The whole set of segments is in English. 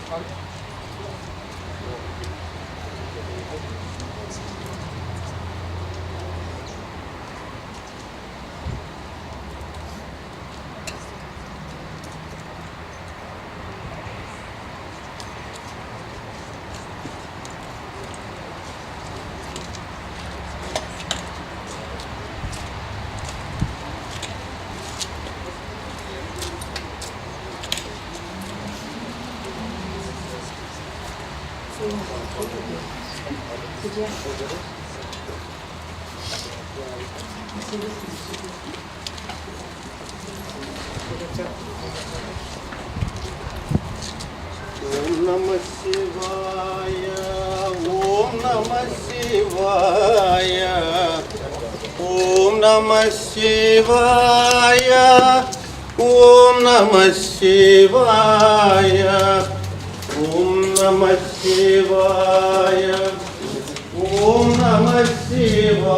Om Namah Shivaya, Om Namah Shivaya, Om Namah Shivaya, Om Namah Shivaya, Om Namah Shivaya, Om Namah Shivaya,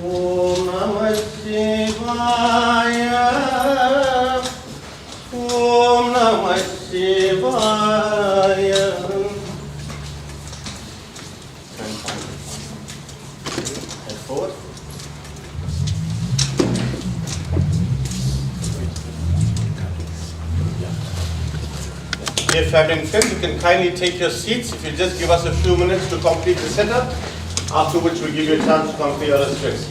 Om Namah Shivaya, Om Namah Shivaya. Head forward. Dear family and friends, you can kindly take your seats if you just give us a few minutes to complete the setup, after which we'll give you a chance to complete your restricts.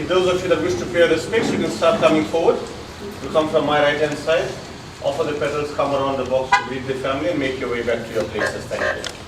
Those of you that wish to pay respects, you can start coming forward. You come from my right hand side, offer the petals, come around the box to greet the family and make your way back to your places. Thank you.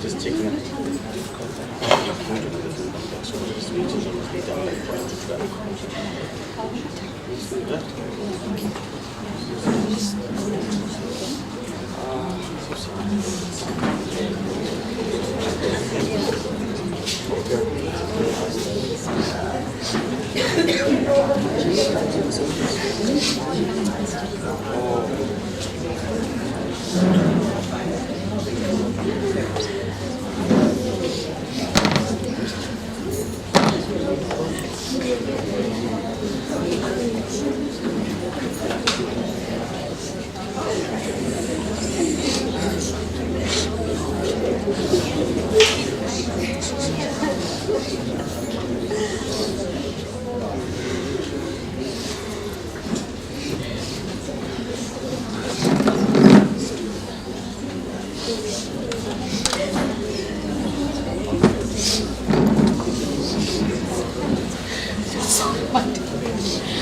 Just checking it.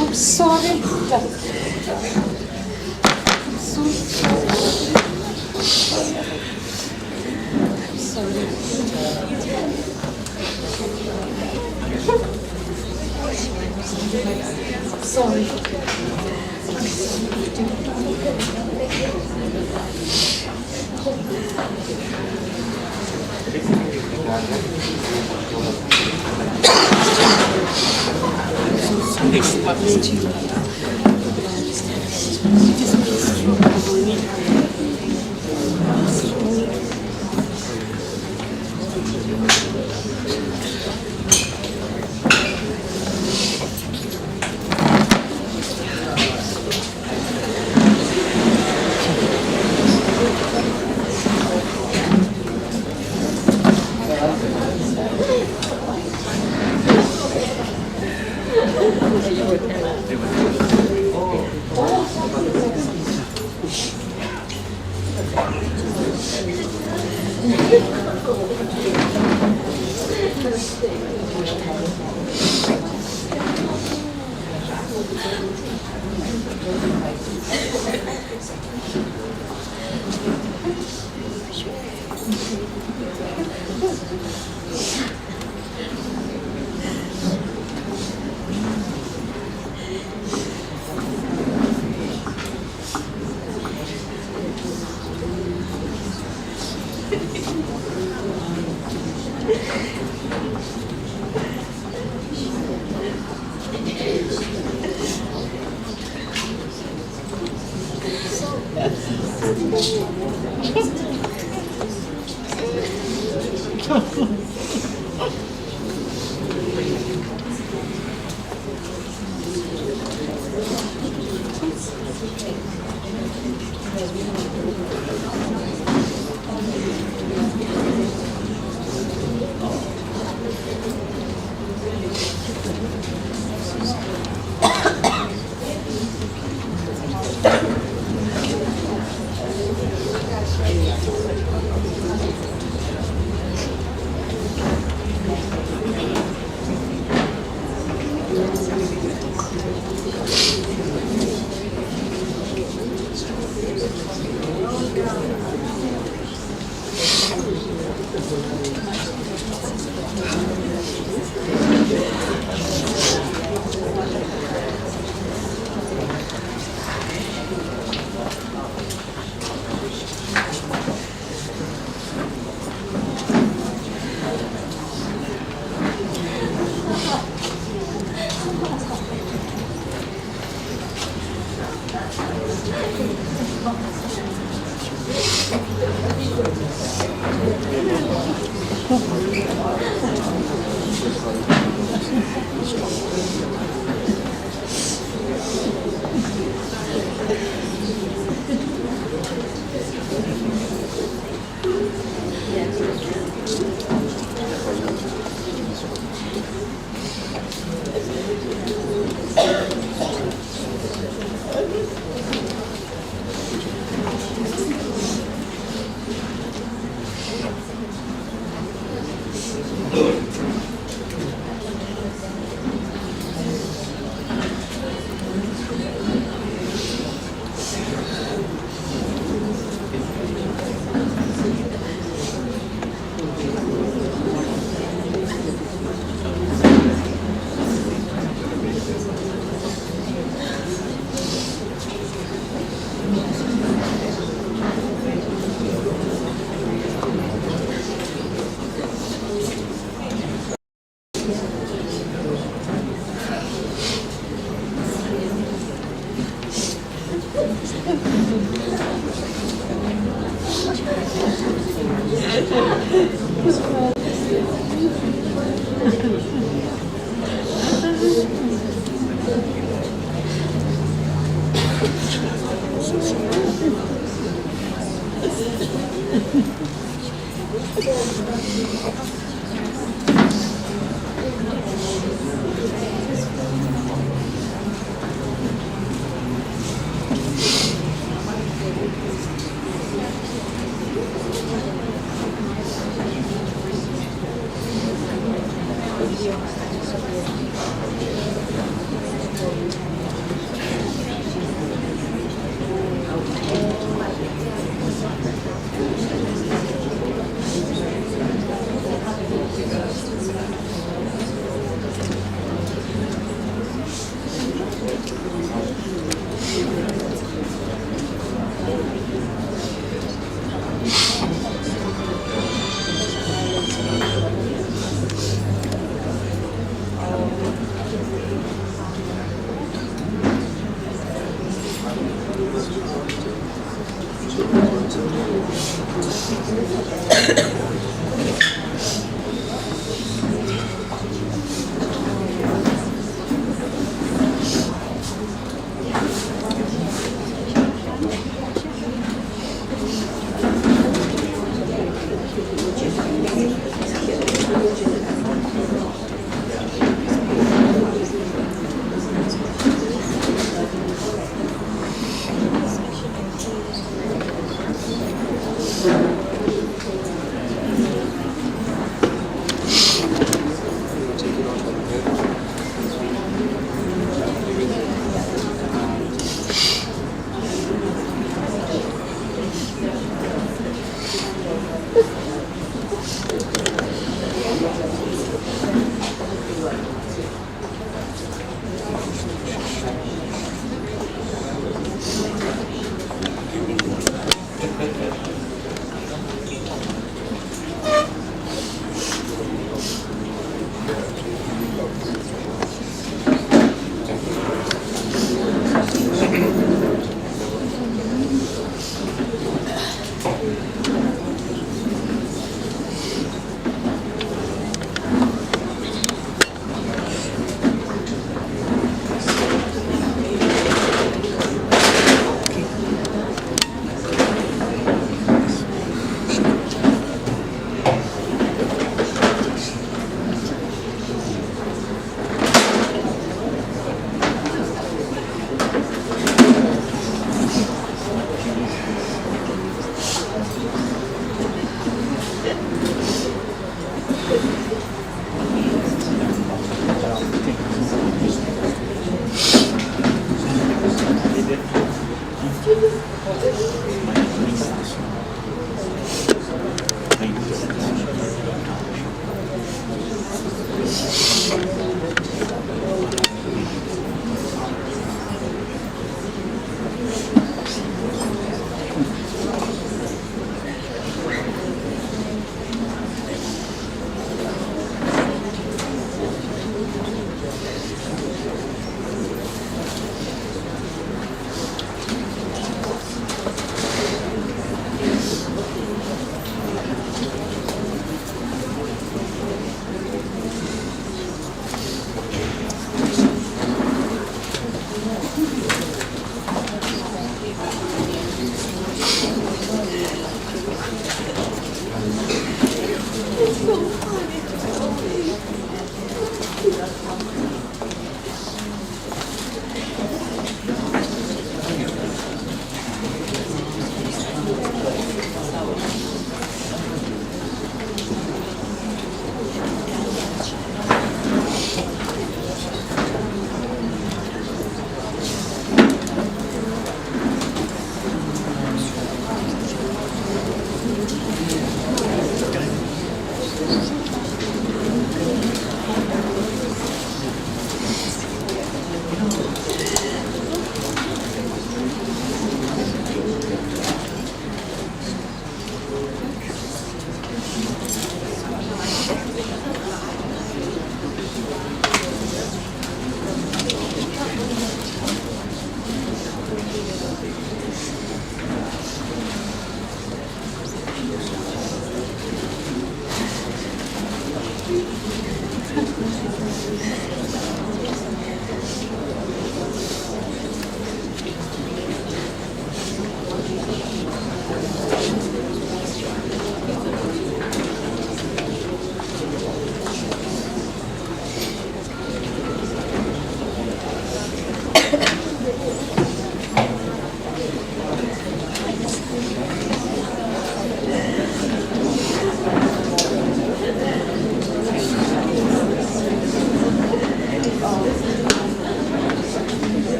I'm sorry. I'm so sorry. I'm sorry. Sorry.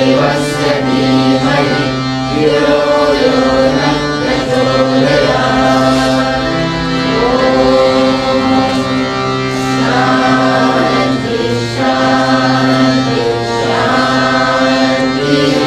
देवस्य धीमहि धियो यो नः प्रचोदयात्। शान्ति शान्ति शान्तिः।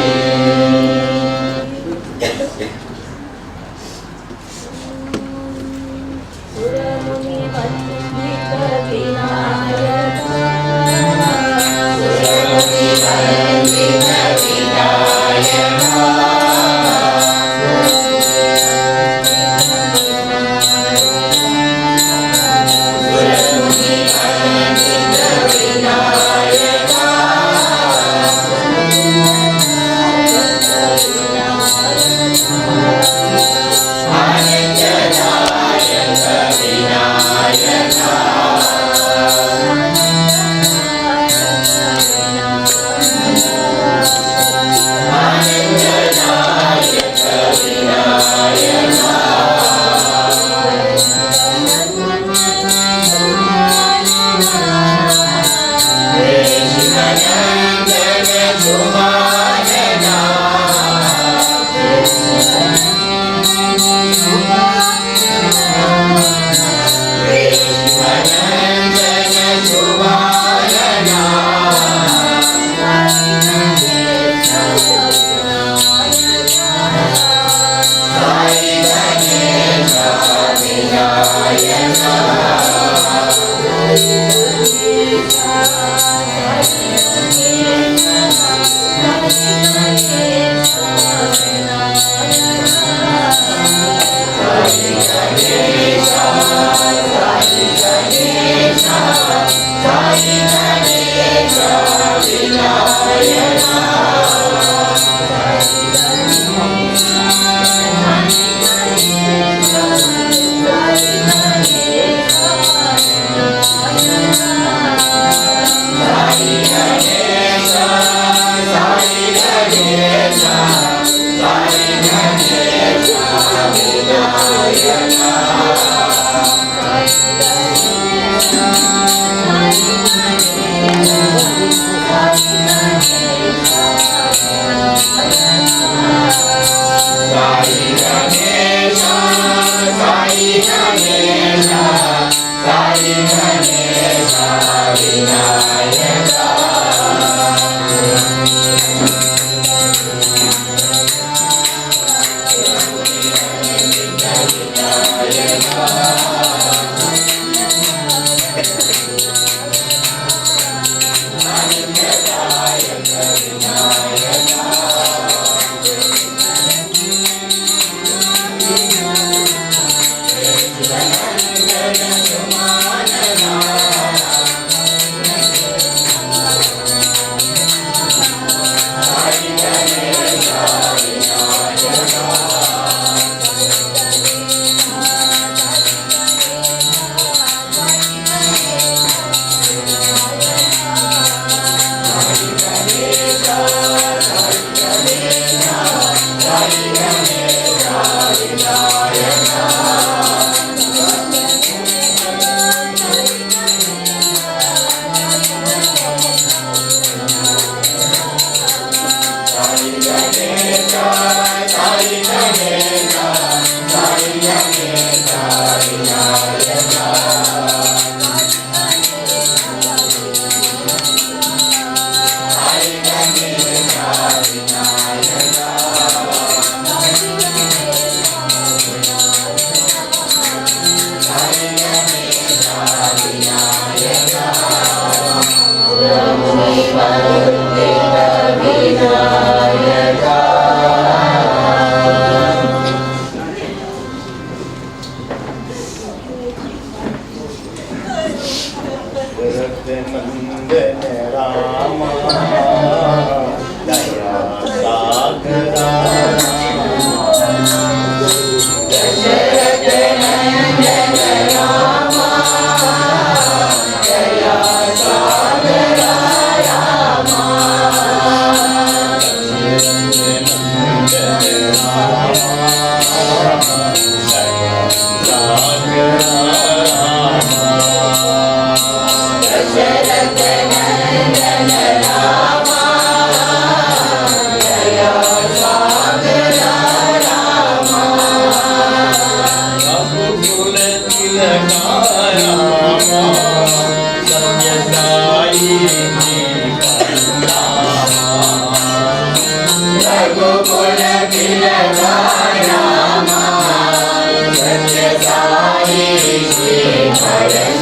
Jaya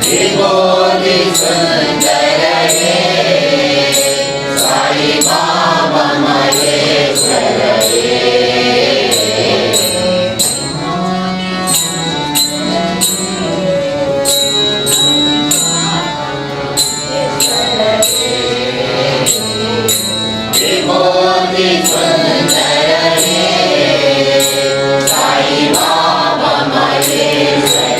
विभूति सुंदररे साई बाबा महेश्वररे विभूति सुंदररे Sai Baba महेश्वररे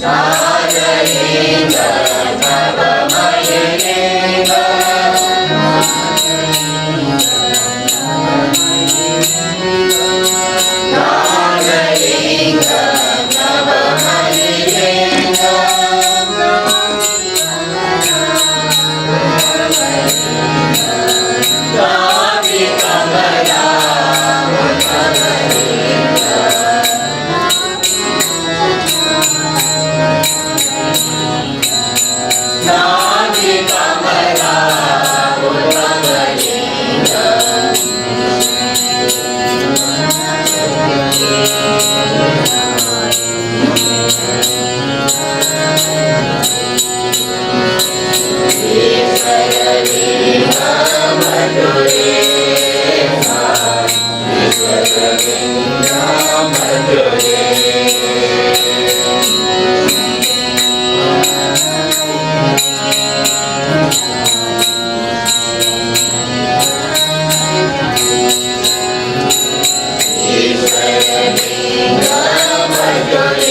Nagarlinga Navamayilinga Nagarlinga Navamayilinga Gavi Kamala Navi Kamala Uttamalinga Ishvaralinga Madhurena Ishvaralinga Madhurena Ishvaralinga Madhurena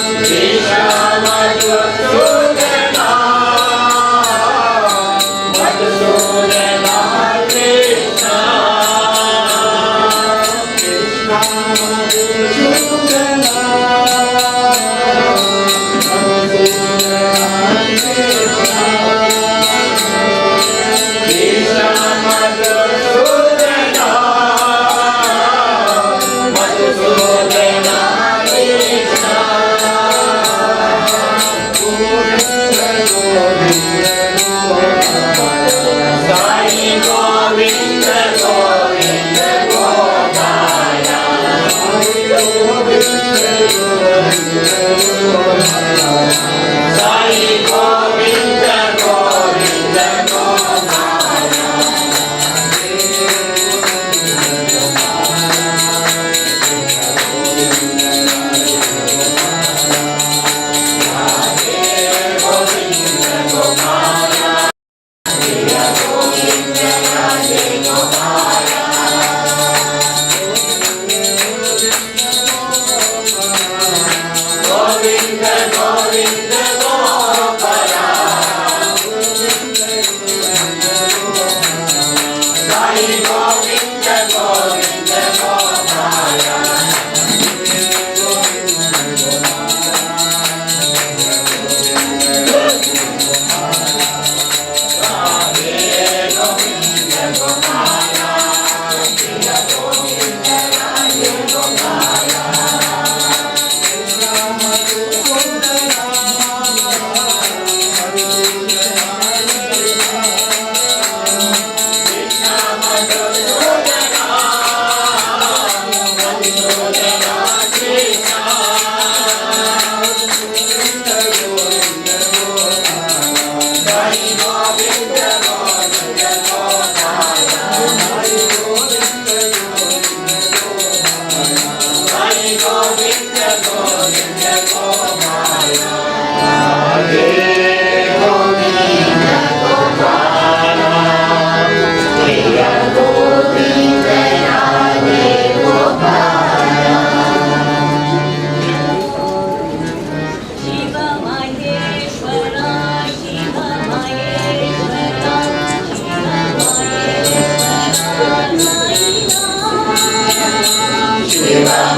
Ishvaralinga Madhurena Madhusudana Shiva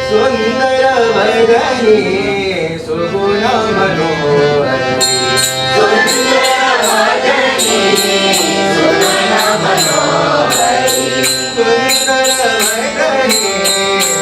सुंदर वदनी सुगुण मनोहरी सुंदर वदनी सुगुण मनोहरी सुंदर वदनी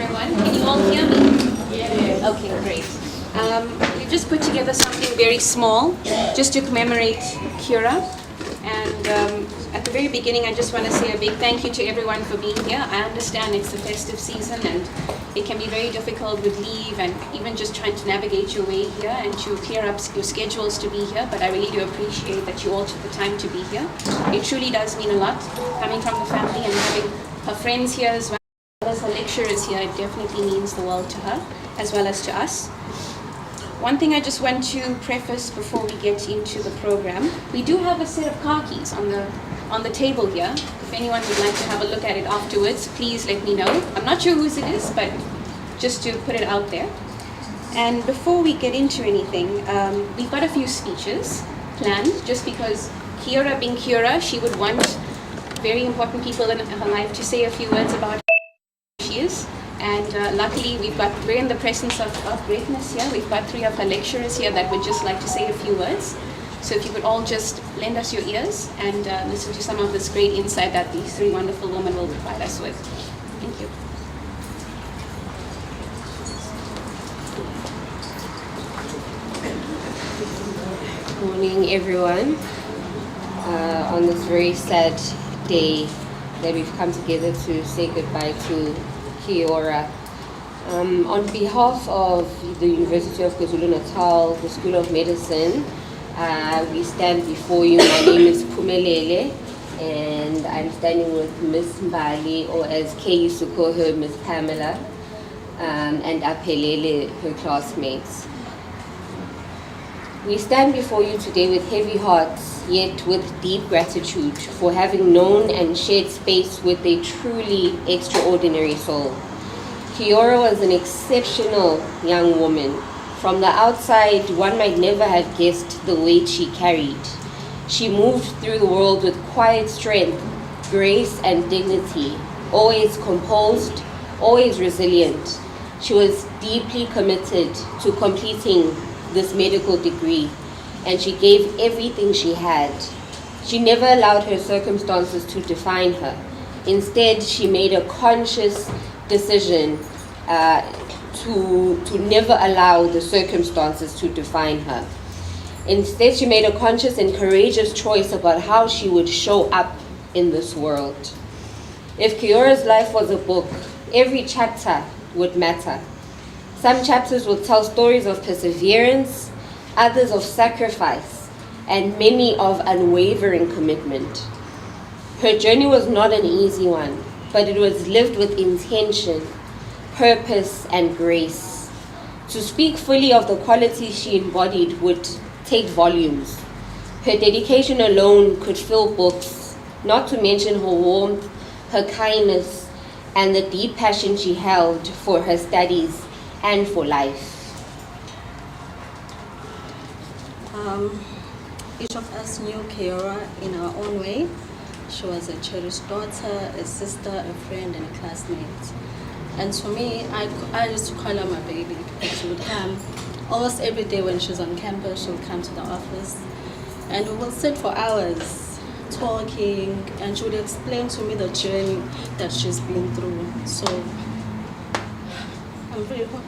everyone. Can you all hear me? Yes. Okay, great. We've just put together something very small just to commemorate Kiyaura. And at the very beginning, I just want to say a big thank you to everyone for being here. I understand it's the festive season and it can be very difficult with leave and even just trying to navigate your way here and to clear up your schedules to be here. But I really do appreciate that you all took the time to be here. It truly does mean a lot coming from the family and having her friends here as well as her lecturers here. It definitely means the world to her as well as to us. One thing I just want to preface before we get into the program, we do have a set of car keys on the table here. If anyone would like to have a look at it afterwards, please let me know. I'm not sure whose it is, but just to put it out there. And before we get into anything, we've got a few speeches planned, just because Kiyaura being Kiyaura, she would want very important people in her life to say a few words about who she is. And luckily, we're in the presence of greatness here. We've got 3 of her lecturers here that would just like to say a few words. So if you could all just lend us your ears and listen to some of this great insight that these 3 wonderful women will provide us with. Thank you. Good morning, everyone. On this very sad day that we've come together to say goodbye to Kiyaura. On behalf of the University of KwaZulu-Natal, the School of Medicine, we stand before you. My name is Pumelele, and I'm standing with Miss Mbali, or as Kay used to call her, Miss Pamela, and Apelele, her classmates. We stand before you today with heavy hearts, yet with deep gratitude for having known and shared space with a truly extraordinary soul. Kiyaura was an exceptional young woman. From the outside, one might never have guessed the weight she carried. She moved through the world with quiet strength, grace, and dignity, always composed, always resilient. She was deeply committed to completing this medical degree, and she gave everything she had. She never allowed her circumstances to define her. Instead, she made a conscious decision to never allow the circumstances to define her. Instead, she made a conscious and courageous choice about how she would show up in this world. If Kiyaura's life was a book, every chapter would matter. Some chapters will tell stories of perseverance, others of sacrifice, and many of unwavering commitment. Her journey was not an easy one, but it was lived with intention, purpose, and grace. To speak fully of the qualities she embodied would take volumes. Her dedication alone could fill books, not to mention her warmth, her kindness, and the deep passion she held for her studies and for life. Each of us knew Kiyaura in our own way. She was a cherished daughter, a sister, a friend, and a classmate. And for me, I used to call her my baby because she would come almost every day when she's on campus. She would come to the office and we would sit for hours talking, and she would explain to me the journey that she's been through. So I'm very hot.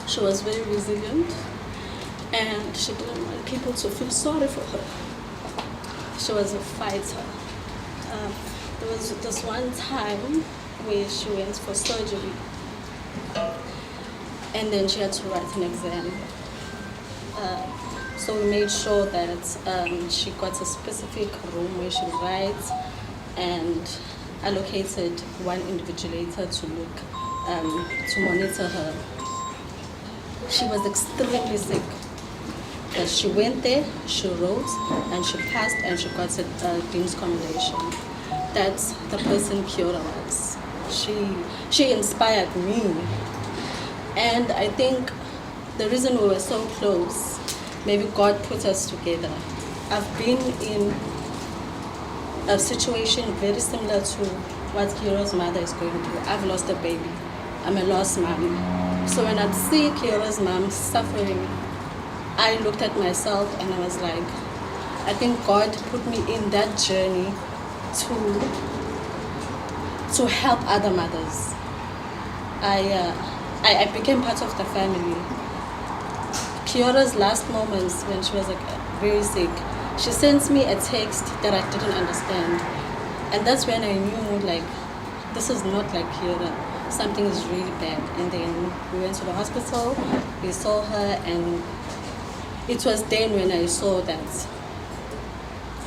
She was very resilient, and she didn't want people to feel sorry for her. She was a fighter. There was this one time where she went for surgery, and then she had to write an exam. So we made sure that she got a specific room where she would write, and allocated one invigilator to look, to monitor her. She was extremely sick, but she went there, she wrote, and she passed, and she got a Dean's commendation. That's the person Kiyaura was. She inspired me, and I think the reason we were so close, maybe God put us together. I've been in a situation very similar to what Kiyaura's mother is going through. I've lost a baby. I'm a lost mom. So when I'd see Kiyaura's mom suffering, I looked at myself and I was like, I think God put me in that journey to help other mothers. I became part of the family. Kiyaura's last moments when she was like very sick, she sent me a text that I didn't understand. And that's when I knew like this is not like Kiyaura. Something is really bad. And then we went to the hospital, we saw her, and it was then when I saw that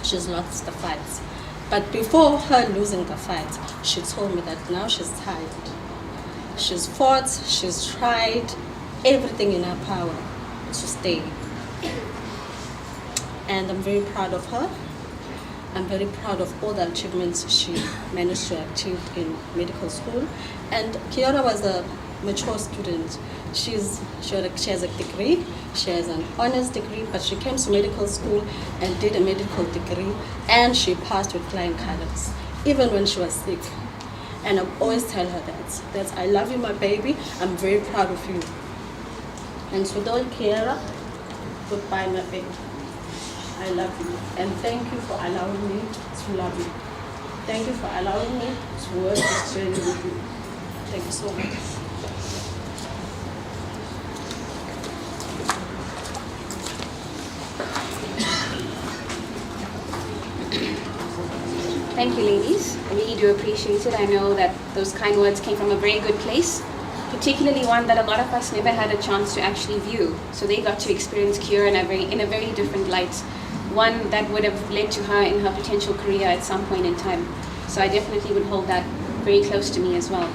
she's lost the fight. But before her losing the fight, she told me that now she's tired. She's fought, she's tried everything in her power to stay. And I'm very proud of her. I'm very proud of all the achievements she managed to achieve in medical school. And Kiyaura was a mature student. She has a degree, she has an honors degree, but she came to medical school and did a medical degree, and she passed with flying colors, even when she was sick. And I always tell her that I love you, my baby, I'm very proud of you. And so don't Kiyaura, goodbye, my baby. I love you, and thank you for allowing me to love you. Thank you for allowing me to work this journey with you. Thank you so much. Thank you, ladies. I really do appreciate it. I know that those kind words came from a very good place, particularly one that a lot of us never had a chance to actually view. So they got to experience Kiyaura in a very different light, one that would have led to her in her potential career at some point in time. So I definitely would hold that very close to me as well.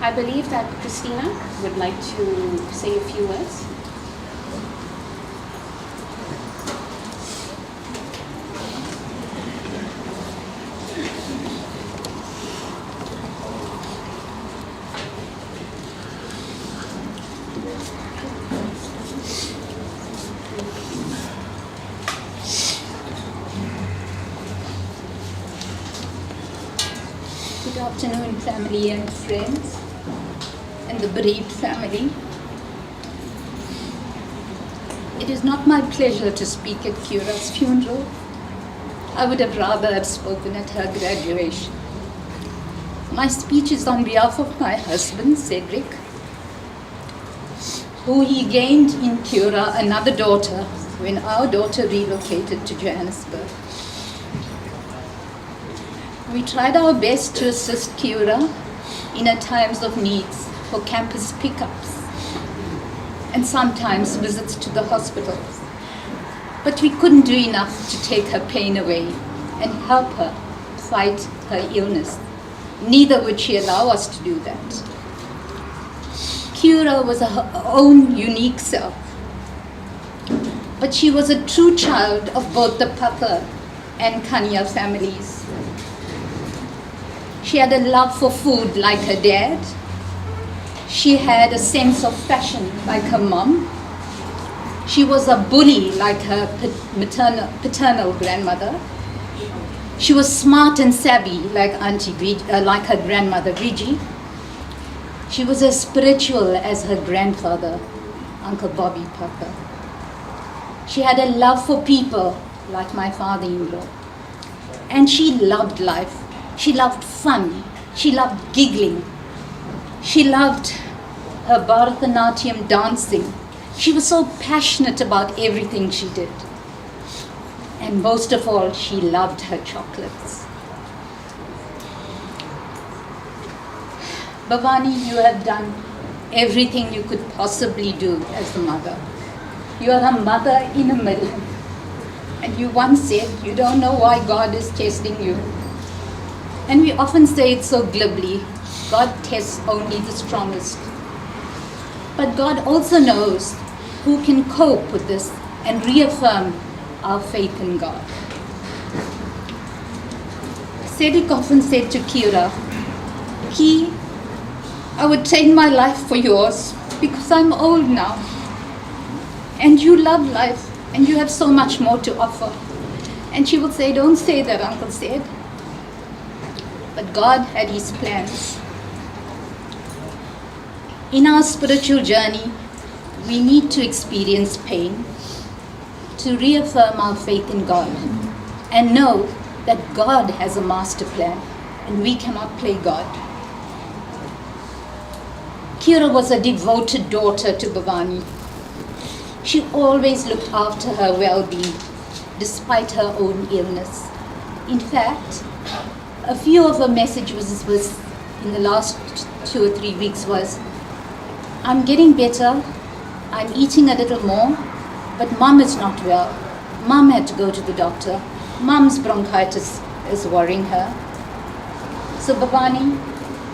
I believe that Christina would like to say a few words. Good afternoon, family and friends, and the bereaved family. It is not my pleasure to speak at Kiyaura's funeral. I would have rather have spoken at her graduation. My speech is on behalf of my husband, Cedric, who he gained in Kiyaura another daughter when our daughter relocated to Johannesburg. We tried our best to assist Kiyaura in her times of needs for campus pickups and sometimes visits to the hospitals. But we couldn't do enough to take her pain away and help her fight her illness. Neither would she allow us to do that. Kiyaura was her own unique self, but she was a true child of both the Papa and Kanniah families. She had a love for food like her dad. She had a sense of fashion like her mom. She was a bully like her paternal grandmother. She was smart and savvy like like her grandmother Rigi. She was as spiritual as her grandfather, Uncle Bobby Papa. She had a love for people like my father-in-law. And she loved life. She loved fun. She loved giggling. She loved her Bharatanatyam dancing. She was so passionate about everything she did. And most of all, she loved her chocolates. Bhavani, you have done everything you could possibly do as a mother. You are a mother in a million. And you once said you don't know why God is testing you. And we often say it so glibly, God tests only the strongest. But God also knows who can cope with this and reaffirm our faith in God. Cedric often said to Kiyaura, Ki, I would trade my life for yours because I'm old now. And you love life and you have so much more to offer. And she would say, don't say that, Uncle said. But God had His plans. In our spiritual journey, we need to experience pain to reaffirm our faith in God and know that God has a master plan and we cannot play God. Kiyaura was a devoted daughter to Bhavani. She always looked after her well-being despite her own illness. In fact, a few of her messages was in the last 2 or 3 weeks was, I'm getting better, I'm eating a little more, but Mum is not well. Mum had to go to the doctor. Mum's bronchitis is worrying her. So Bhavani,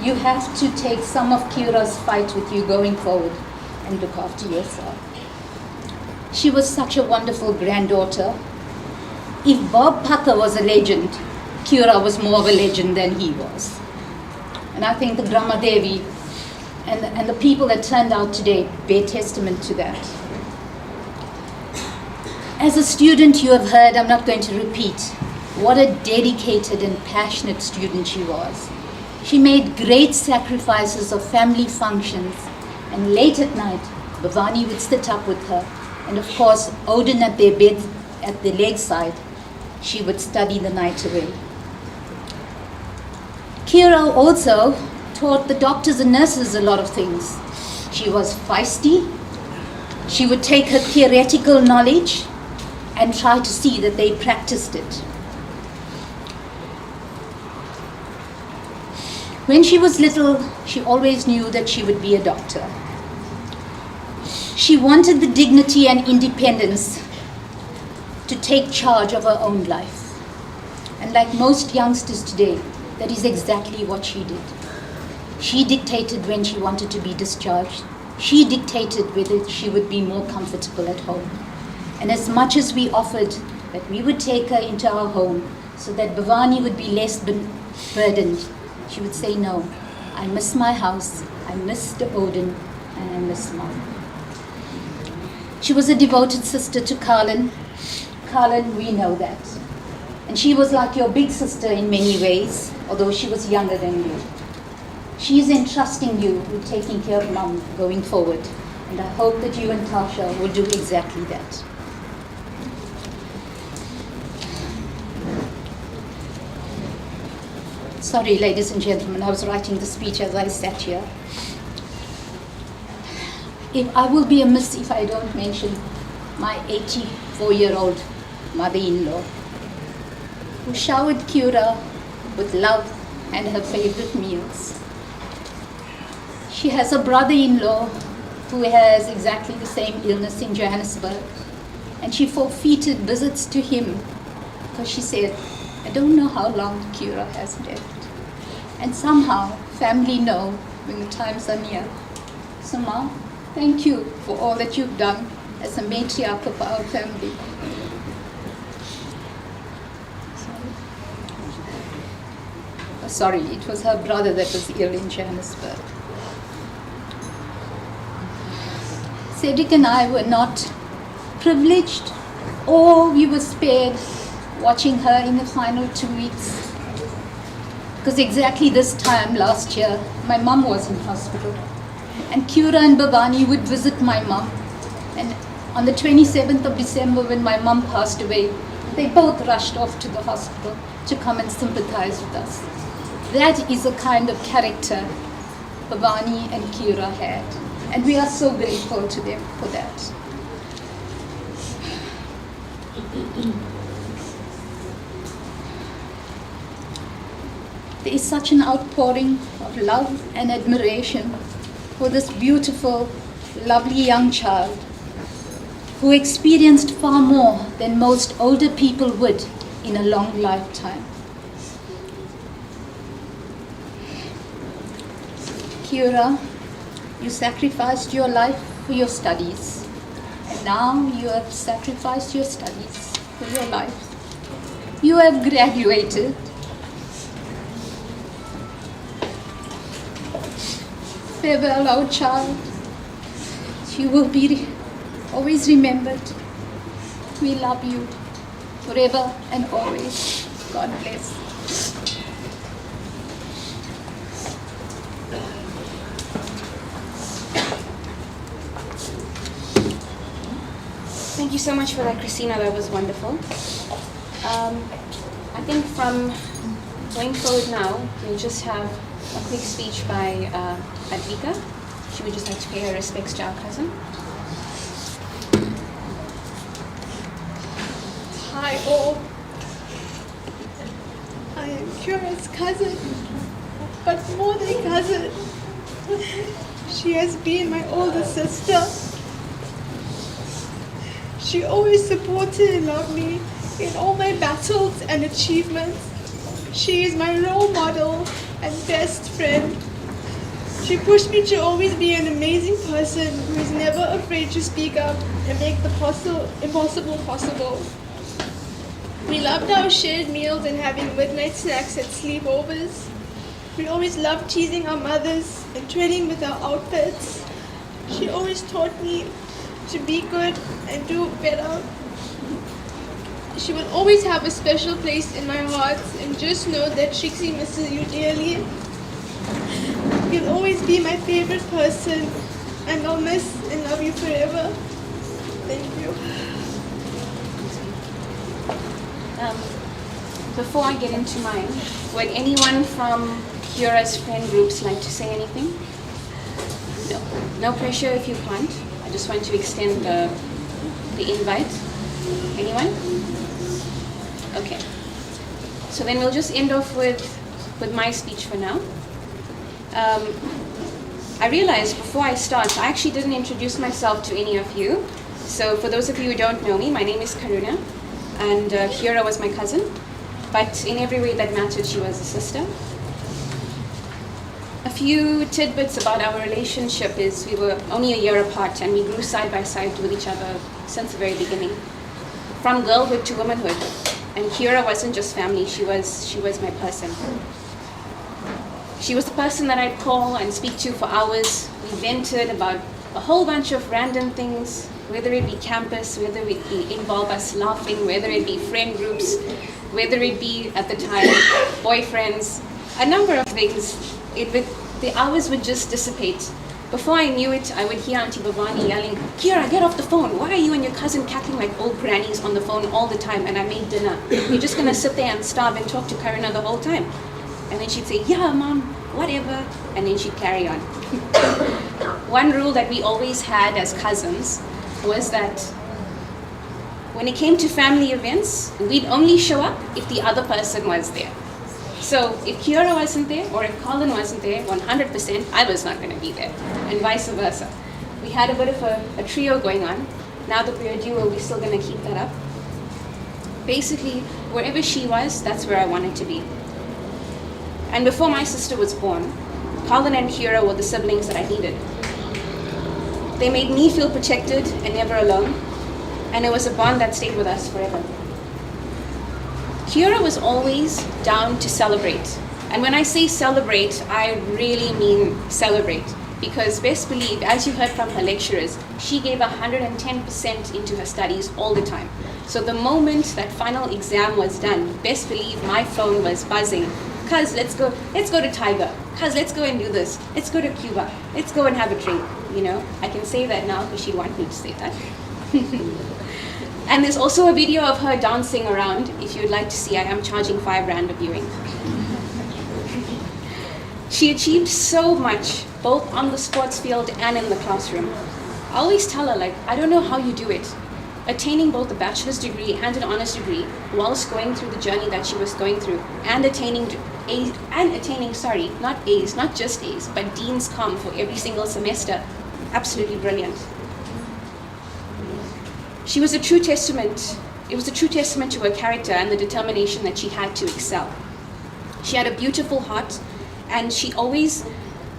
you have to take some of Kiyaura's fight with you going forward and look after yourself. She was such a wonderful granddaughter. If Bob Puther was a legend, Kiyaura was more of a legend than he was. And I think the Grama Devi and the people that turned out today bear testament to that. As a student, you have heard, I'm not going to repeat, what a dedicated and passionate student she was. She made great sacrifices of family functions, and late at night, Bhavani would sit up with her, and of course, Odin at their bed, at the leg side, she would study the night away. Kiyaura also taught the doctors and nurses a lot of things. She was feisty. She would take her theoretical knowledge and try to see that they practiced it. When she was little, she always knew that she would be a doctor. She wanted the dignity and independence to take charge of her own life. And like most youngsters today, that is exactly what she did. She dictated when she wanted to be discharged. She dictated whether she would be more comfortable at home. And as much as we offered that we would take her into our home so that Bhavani would be less burdened, she would say, no, I miss my house, I miss the Odin, and I miss Mom. She was a devoted sister to Karlan. Karlan, we know that. And she was like your big sister in many ways, although she was younger than you. She is entrusting you with taking care of Mom going forward. And I hope that you and Tasha will do exactly that. Sorry, ladies and gentlemen, I was writing the speech as I sat here. I will be amiss if I don't mention my 84-year-old mother-in-law, who showered Kiyaura with love and her favorite meals. She has a brother-in-law who has exactly the same illness in Johannesburg, and she forfeited visits to him because she said, I don't know how long Kiyaura has left. And somehow, family know when the times are near. So Mom, thank you for all that you've done as a matriarch of our family. Sorry, it was her brother that was ill in Johannesburg. Cedric and I were not privileged, or we were spared watching her in the final 2 weeks. Because exactly this time last year, my mum was in hospital. And Kiyaura and Bhavani would visit my mum. And on the 27th of December, when my mum passed away, they both rushed off to the hospital to come and sympathize with us. That is a kind of character Bhavani and Kiyaura had. And we are so grateful to them for that. There is such an outpouring of love and admiration for this beautiful, lovely young child who experienced far more than most older people would in a long lifetime. Kiyaura, you sacrificed your life for your studies, and now you have sacrificed your studies for your life. You have graduated. Farewell, our child. You will be always remembered. We love you forever and always. God bless. Thank Thank you so much for that, Christina. That was wonderful. I think from going forward now, we'll just have a quick speech by Advika. She would just like to pay her respects to our cousin. Hi all. I am Kiyaura's cousin, but more than cousin. She has been my older sister. She always supported and loved me in all my battles and achievements. She is my role model and best friend. She pushed me to always be an amazing person who is never afraid to speak up and make the impossible possible. We loved our shared meals and having midnight snacks at sleepovers. We always loved teasing our mothers and training with our outfits. She always taught me to be good and do better. She will always have a special place in my heart, and just know that Trixie misses you dearly. You'll always be my favorite person, and I'll miss and love you forever. Thank you. Before I get into mine, would anyone from Kiyaura's friend groups like to say anything? No. No pressure if you can't. I just want to extend the invite. Anyone? Okay. So then we'll just end off with my speech for now. I realized before I start, I actually didn't introduce myself to any of you. So for those of you who don't know me, my name is Karuna, and Kiyaura was my cousin. But in every way that mattered, she was a sister. A few tidbits about our relationship is we were only a year apart, and we grew side by side with each other since the very beginning. From girlhood to womanhood. And Kiyaura wasn't just family, she was my person. She was the person that I'd call and speak to for hours. We vented about a whole bunch of random things, whether it be campus, whether it be involve us laughing, whether it be friend groups, whether it be, at the time, boyfriends, a number of things. The hours would just dissipate. Before I knew it, I would hear Auntie Bhavani yelling, "Kiyaura, get off the phone. Why are you and your cousin cackling like old grannies on the phone all the time? And I made dinner. You're just going to sit there and starve and talk to Karuna the whole time." And then she'd say, "Yeah, Mom, whatever." And then she'd carry on. One rule that we always had as cousins was that when it came to family events, we'd only show up if the other person was there. So if Kiyaura wasn't there, or if Colin wasn't there, 100%, I was not going to be there, and vice versa. We had a bit of a trio going on. Now that we're a duo, we're still going to keep that up. Basically, wherever she was, that's where I wanted to be. And before my sister was born, Colin and Kiyaura were the siblings that I needed. They made me feel protected and never alone, and it was a bond that stayed with us forever. Kiyaura was always down to celebrate. And when I say celebrate, I really mean celebrate. Because best believe, as you heard from her lecturers, she gave 110% into her studies all the time. So the moment that final exam was done, best believe my phone was buzzing. "Cuz, let's go to Tiger. Cuz, let's go and do this. Let's go to Cuba. Let's go and have a drink." You know, I can say that now because she'd want me to say that. And there's also a video of her dancing around. If you'd like to see, I am charging 5 Rand a viewing. She achieved so much, both on the sports field and in the classroom. I always tell her, like, I don't know how you do it. Attaining both a bachelor's degree and an honors degree whilst going through the journey that she was going through, and attaining not A's, not just A's, but Dean's Com for every single semester. Absolutely brilliant. She was a true testament. It was a true testament to her character and the determination that she had to excel. She had a beautiful heart, and she always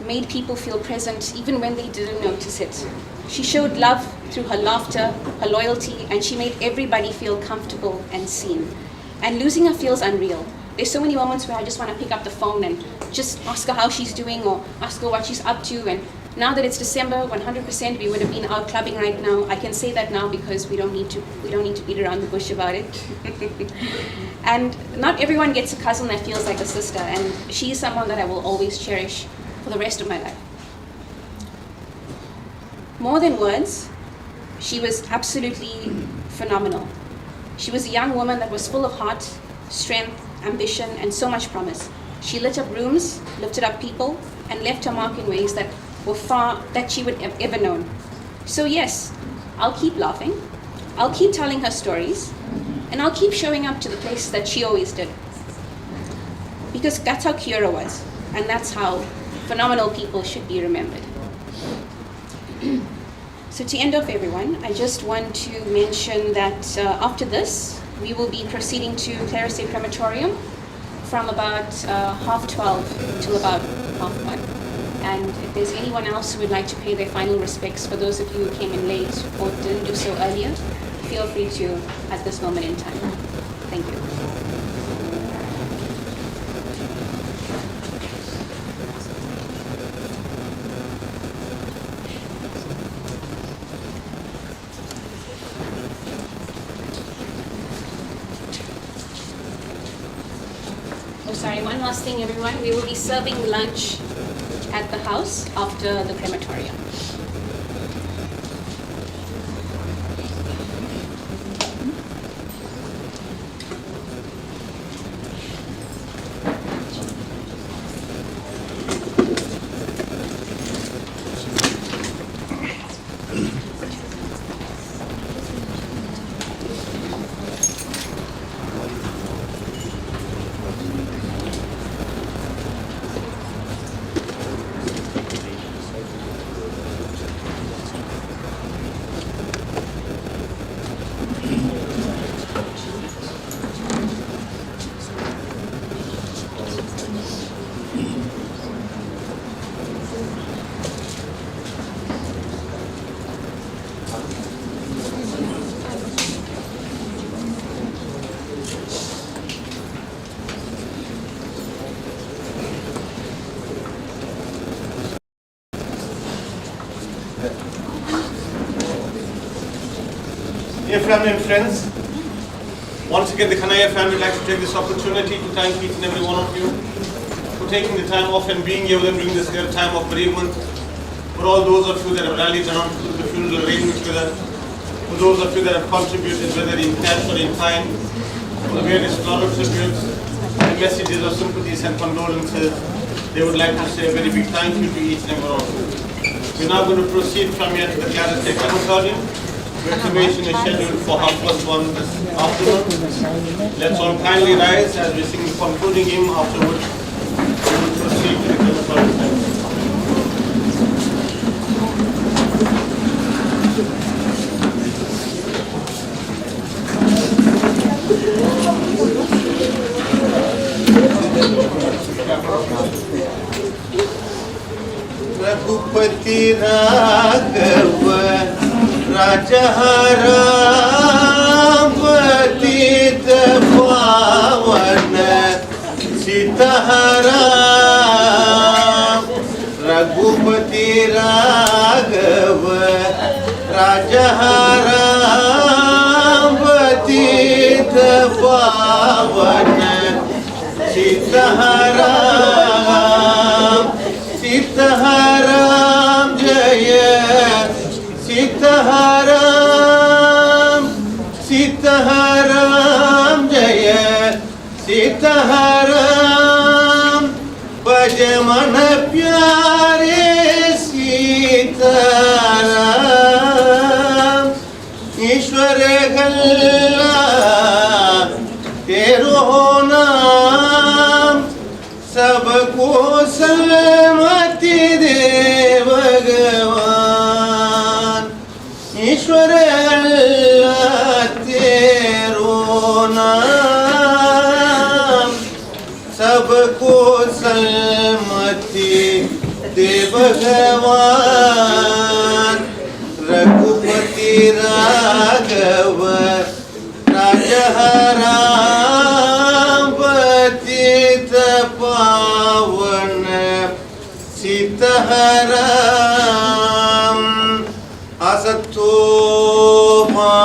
made people feel present even when they didn't notice it. She showed love through her laughter, her loyalty, and she made everybody feel comfortable and seen. And losing her feels unreal. There's so many moments where I just want to pick up the phone and just ask her how she's doing, or ask her what she's up to. And now that it's December, 100% we would have been out clubbing right now. I can say that now because we don't need to beat around the bush about it. And not everyone gets a cousin that feels like a sister, and she's someone that I will always cherish for the rest of my life. More than words, she was absolutely phenomenal. She was a young woman that was full of heart, strength, ambition, and so much promise. She lit up rooms, lifted up people, and left her mark in ways that were far that she would have ever known. So yes, I'll keep laughing, I'll keep telling her stories, and I'll keep showing up to the places that she always did. Because that's how Kiyaura was, and that's how phenomenal people should be remembered. So to end off everyone, I just want to mention that after this, we will be proceeding to Clara State Crematorium from about 12:30 till about 1:30. And if there's anyone else who would like to pay their final respects, for those of you who came in late or didn't do so earlier, feel free to at this moment in time. Thank you. Oh, sorry, one last thing, everyone. We will be serving lunch at the house after the crematorium. Dear family and friends, once again the Kanniah family would like to take this opportunity to thank each and every one of you for taking the time off and being here with them during this time of bereavement. For all those of you that have rallied around the funeral arrangements with us, for those of you that have contributed, whether in cash or in kind, for the various floral tributes, the messages of sympathies and condolences, they would like to say a very big thank you to each and every one of you. We're now going to proceed from here to the Clara State Crematorium. Cremation is scheduled for 1:30 this afternoon. Let's all kindly rise as we sing the concluding hymn, after which we will proceed to the crematorium. Raghupati Raghav राजा राम पतित पावन सीताराम रघुपति राघव राजा राम पतित पावन सीताराम सीताराम जय सीताराम सीताराम जय सीताराम भज मन प्यारे सीताराम ईश्वर गल्ला तेरो नाम सबको सलामती दे भगवान ईश्वर अल्लाह तेरो नाम सबको सलामती दे भगवान रघुपति राघव राजा राम पतित पावन सीताराम असतो मा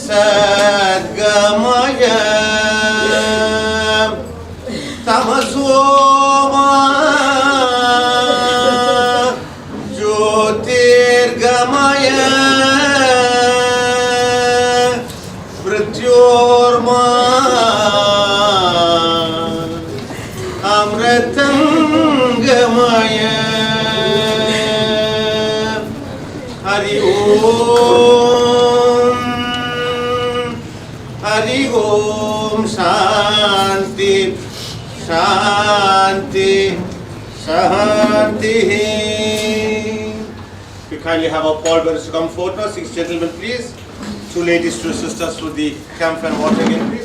सद्गमय तमसो मा Kurma Amratangamaya Hari Om Shanti Shanti Shanti. We kindly have our pallbearers to come forward now. 6 gentlemen, please. 2 ladies to assist us with the camphor and water again, please.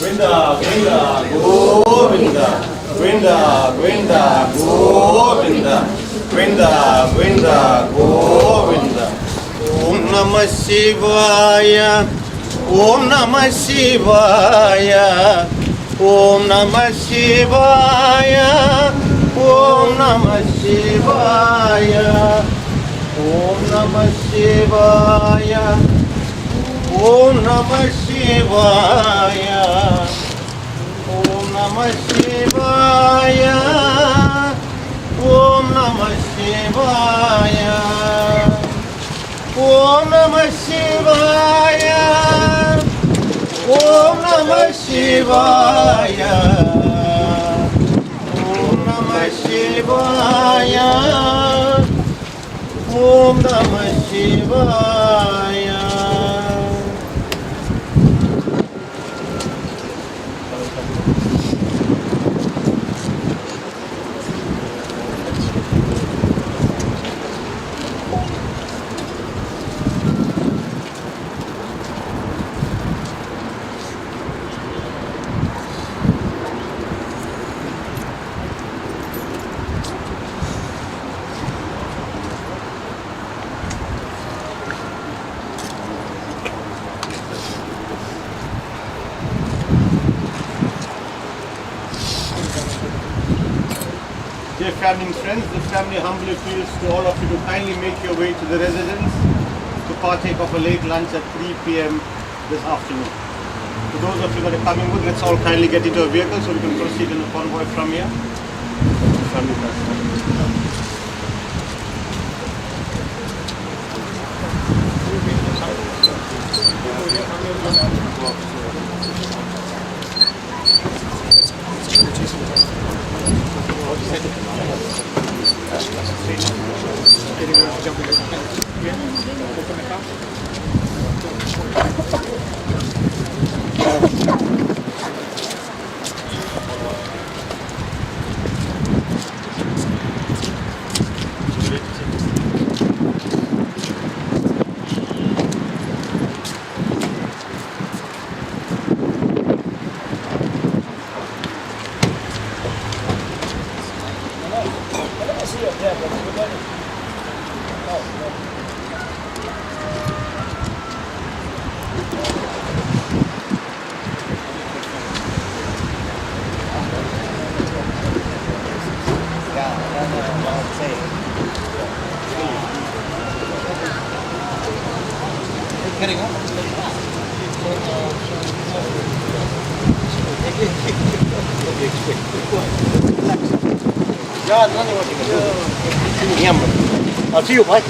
Govinda, Govinda, Govinda, Govinda, Govinda, Govinda, Govinda, Govinda. Om Namah Shivaya, Om Namah Shivaya, Om Namah Shivaya, Om Namah Shivaya, Om Namah Shivaya. Om Namah Shivaya, Om Namah Shivaya, Om Namah Shivaya, Om Namah Shivaya, Om Namah Shivaya, Om Namah Shivaya, Om Namah Shivaya. Dear family and friends, the family humbly appeals to all of you to kindly make your way to the residence to partake of a late lunch at 3 p.m. this afternoon. To those of you that are coming with, let's all kindly get into a vehicle so we can proceed in a convoy from here. Family I'll see you, bye.